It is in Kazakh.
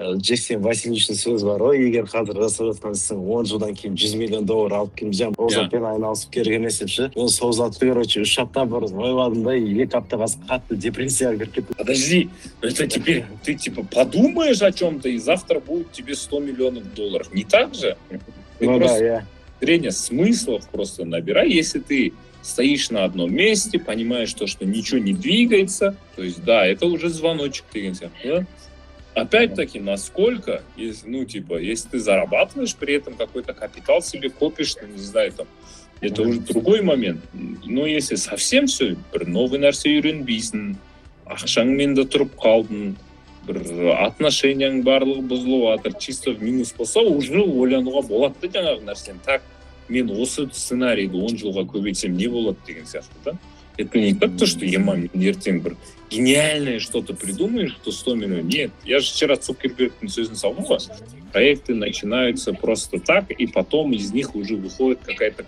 Джексен Васильевичтің сөзі бар ғой, егер қазір жасап жатқан ісің 10 жылдан кейін $100 миллион алып келмесем, ол затпен айналысып керек емес деп ше. Мен сол затты, короче, 3 апта бұрын ойладым да, 2 аптаға қатты депрессияға кіріп кеттім. Подожди, это теперь ты типа подумаешь о чем-то, и завтра будет тебе $100 миллионов. Не так же? Ты Ну просто да, я. зрение смыслов просто набирай. Если ты стоишь на одном месте, понимаешь то, что ничего не двигается, то есть да, это уже звоночек двигается. Да? Опять-таки, насколько, если, ну, типа, если ты зарабатываешь при этом какой-то капитал себе копишь, ну, не знаю, там, это уже другой момент. Но если совсем все, бір новый нәрсе үйренбейсің, ақшаңмен де тұрып қалдың, бір отношенияң барлығы бұзылып жатыр, чисто в минус болса, уже ойлануға болады да жаңағы нәрсені. Так, мен осы сценарийді 10 жылға көбейтсем не болады деген сияқты, да? Это не так, то, что мен ертең бір гениальное что-то придумаешь, что 100 миллионов. Нет, я же вчера Цукербергтің сөзін салдым ғой. Проекты начинаются просто так, и потом из них уже выходит какая-то